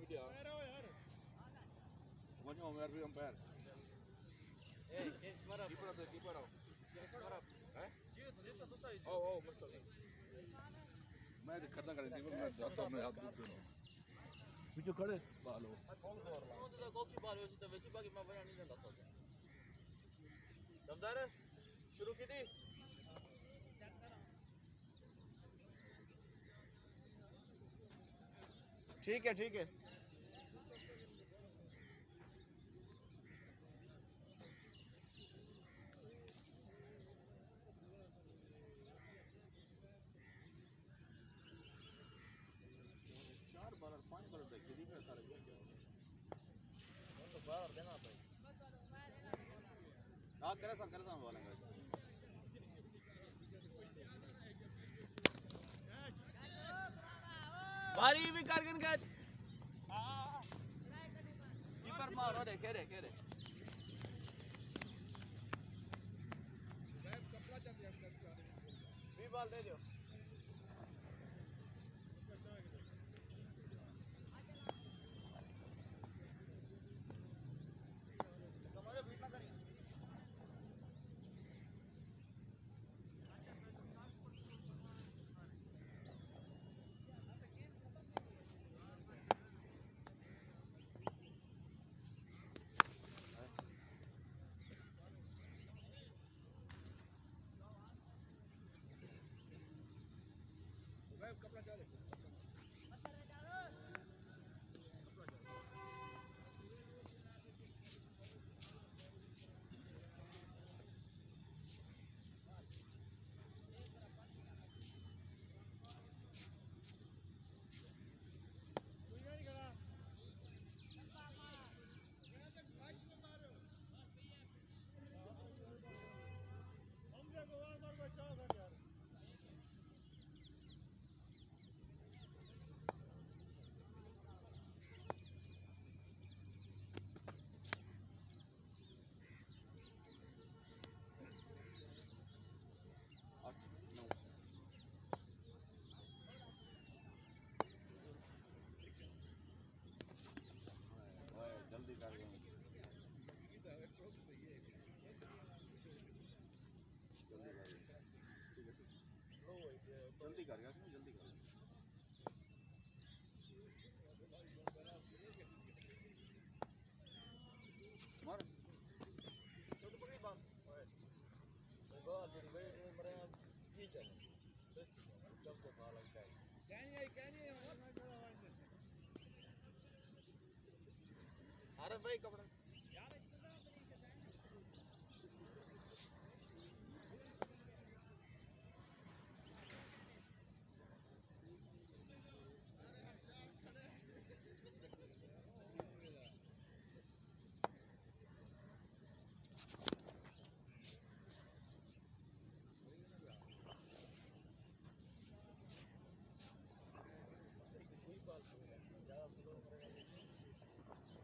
video. Wanneer om weer ampère. Hey, change marap. Keeper up. Change marap. हैं? जीत तो सही. Oh, मस्त. मैं खतना कर दी मैं जाता हूं मैं हाथ दूर दूं. पीछे खड़े बालो. ਉਹਦਾ ਕੋਕੀ ਬਾਲ ਵਿੱਚ ਤਾਂ ਵਿੱਚ ਬਾਕੀ ਮੈਂ ਬਣਾ ਨਹੀਂ ਲੈਂਦਾ ਸੌਦਾ. ਸਮਝਦਾਰ ਸ਼ੁਰੂ ਕੀਤੀ. ठीक है ठीक है. चार बार 5 बार देखी थी मैं सारे क्या तो बाहर देना भाई. हां करे सा बोलेंगे. बारी भी करगन गज. कीपर मारो रे खेरे खेरे. भी बॉल दे दो. तुम्हारे बीट ना करें. कपड़ा चले जल्दी कर जल्दी कर गया जल्दी कर मार तो पकड़ी बाम. गॉल दे भाई मरे ये चले. बस जब को बाल लगता है. अरे भाई कपड़ा.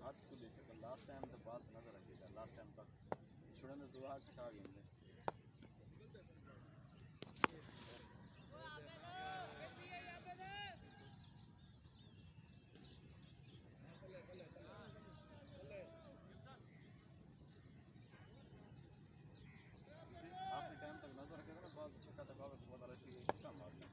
हाथ को लेकर लास्ट टाइम तो बात नजर रखिएगा लास्ट टाइम तक छुड़ने दो हाथ छा गए आखिरी टाइम तक नजर रखेगा ना बात छक्का तक आवे तो पता लगेगा कितना मारना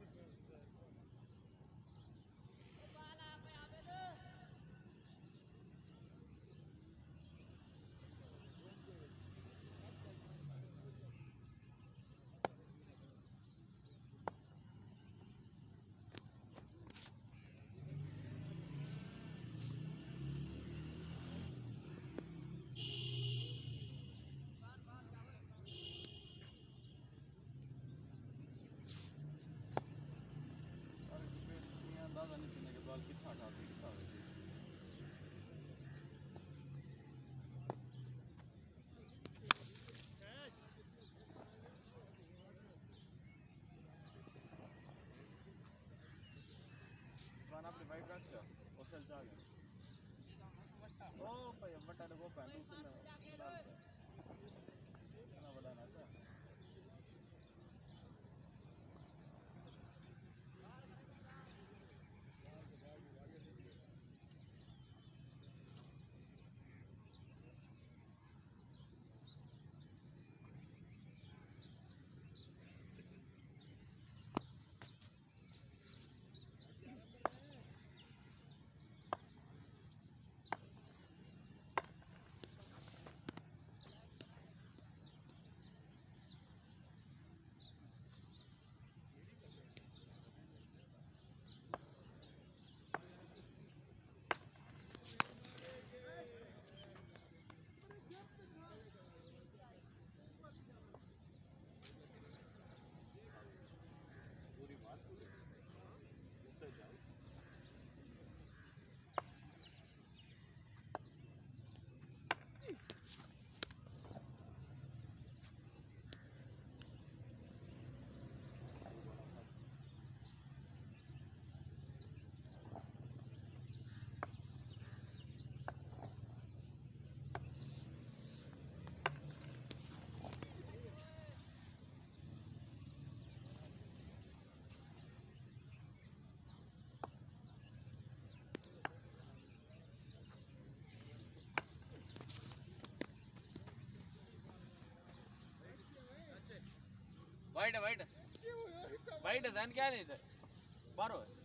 अंदाजा नहीं करने के बाद कितना हटा से कितना वैसे खाना अपने वाइट रख दिया और चल जा गया ओ भाई बटा लगो पैंट उसे ना बड़ा ना था वाइट है वाइट है वाइट है जैन क्या नहीं थे बारो है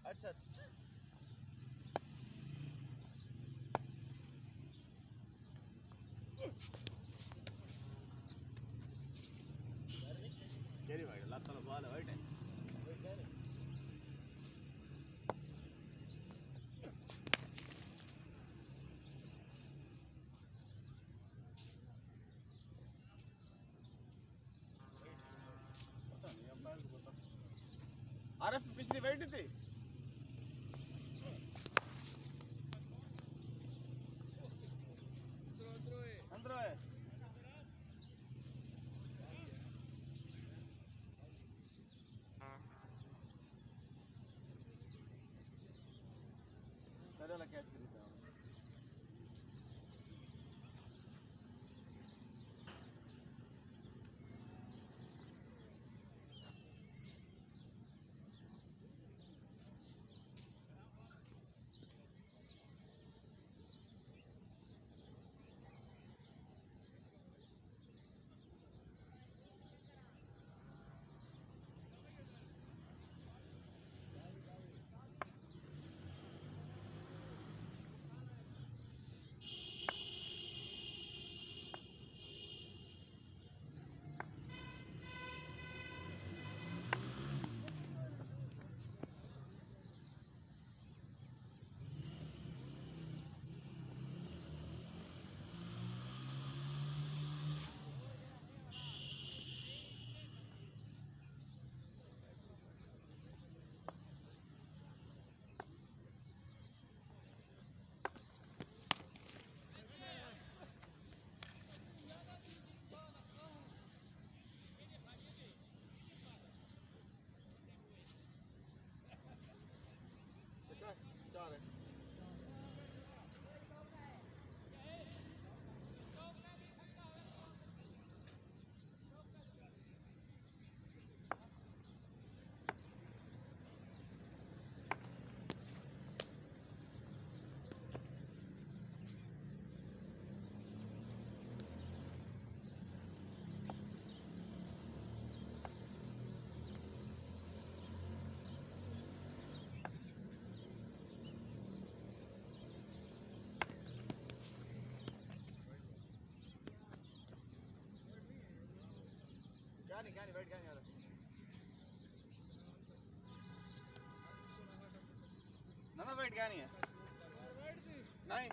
अच्छा केरी वाइट लाता लो बाल है वाइट है पता नहीं अंपायर को पता आरएफ पिछली वाइट थी अंदर है तेरे वाला कैच करी था चार है क्या नहीं वाइट क्या नहीं आ रहा ना ना वाइट क्या नहीं है नहीं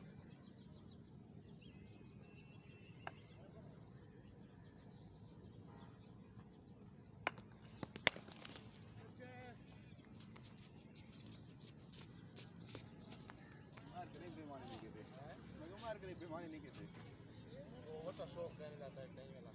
मार करीब बेमानी नहीं कहते मैं को मार करीब बेमानी नहीं कहते वो होता शौक करने जाता है नहीं वाला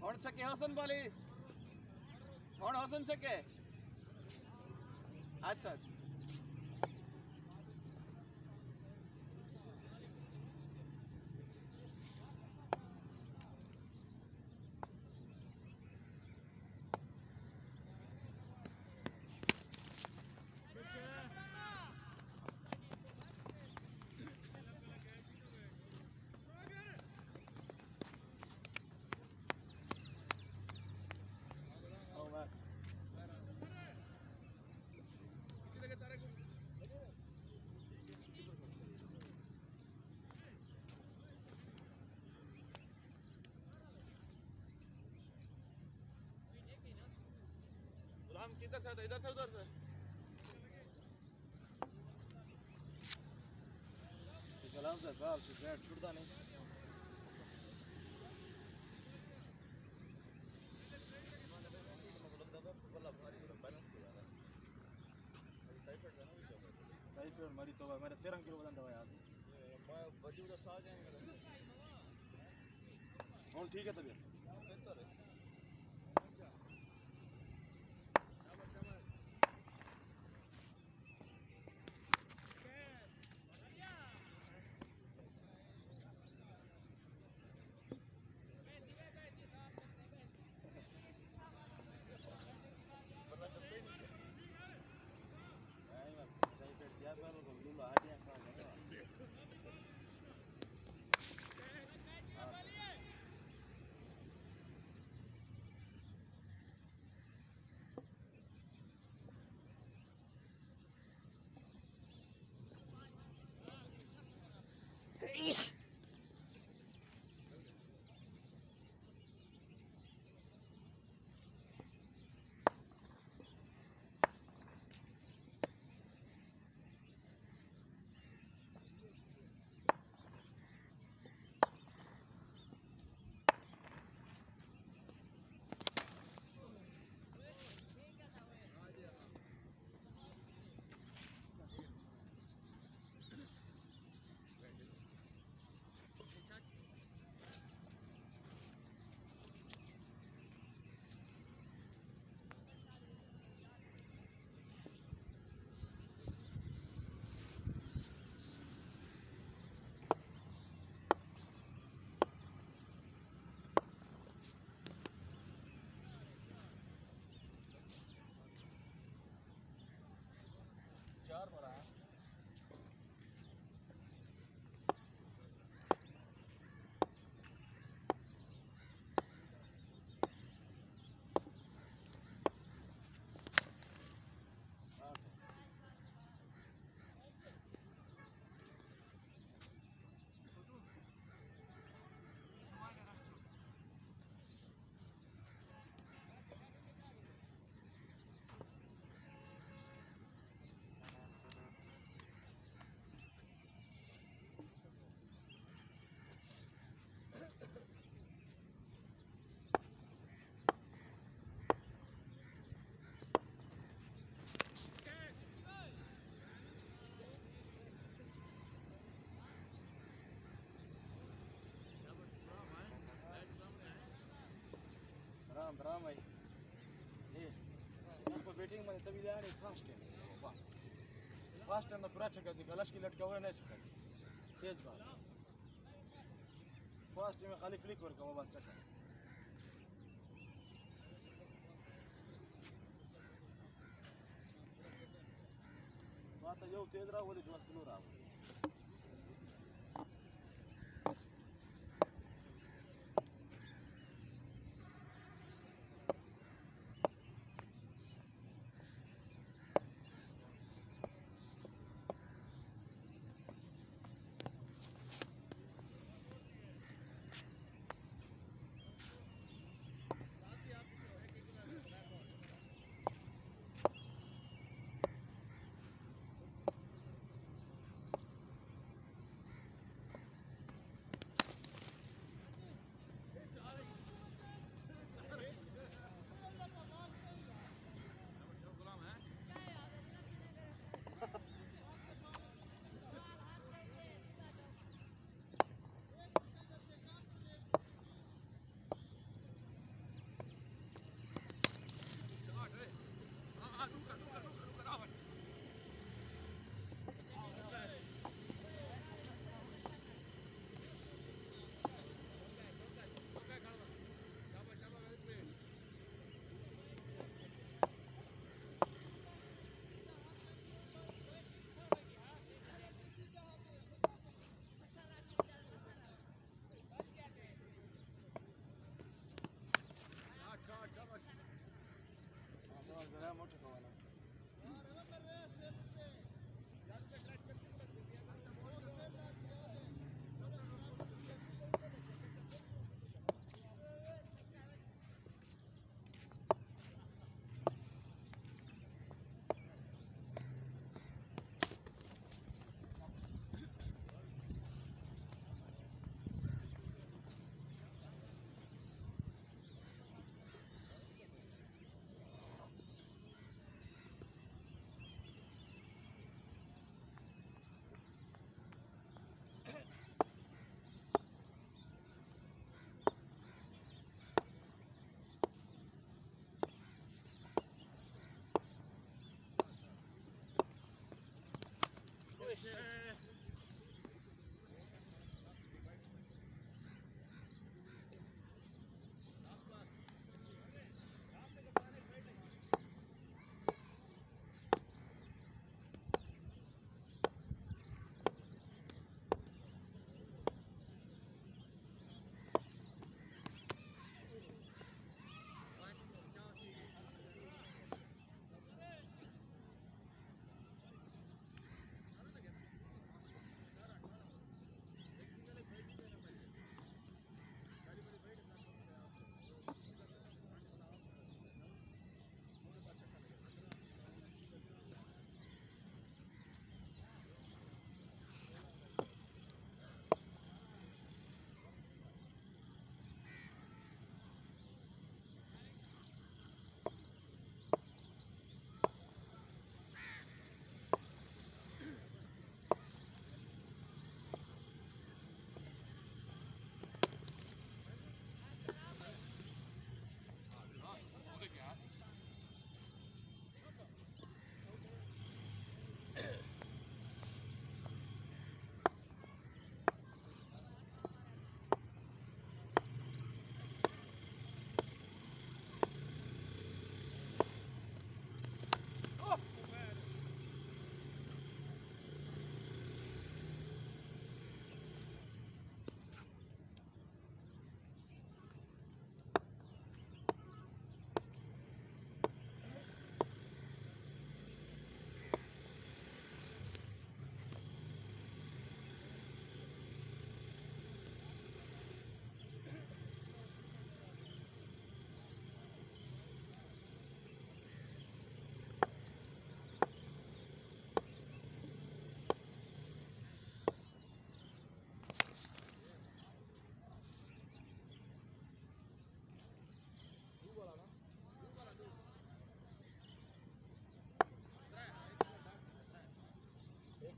और छक्के हसन वाली और हसन छक्के अच्छा अच्छा गुलाम किधर से आता इधर से उधर से गुलाम से बाल से बैट छुड़ता नहीं मतलब 13 किलो वजन दवाया आज मैं बड़ी उधर से आ जाएंगे ਹੁਣ ठीक है तबीयत बेहतर है वरना चलते ही नहीं नहीं मैं चाहिए पेट दिया पर वो लूला हड्डियां सा गया चार भरा है राम राम भाई ये आपको बैटिंग में तभी ले आने फास्ट है फास्ट है ना पूरा चक्कर जी गलश की लटका हुआ नहीं चक्कर तेज बात फास्ट में खाली फ्लिक वर्क का बस चक्कर बात यो तेज रहा वो जो स्लो रहा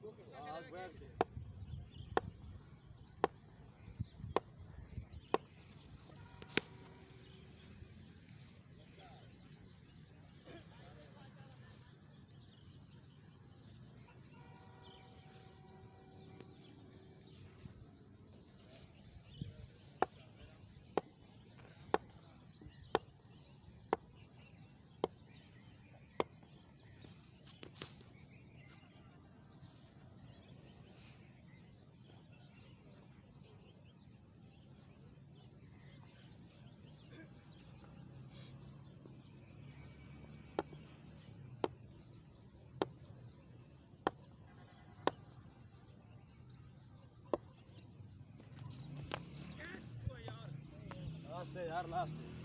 हाँ बैठ के लास्ट है यार लास्ट है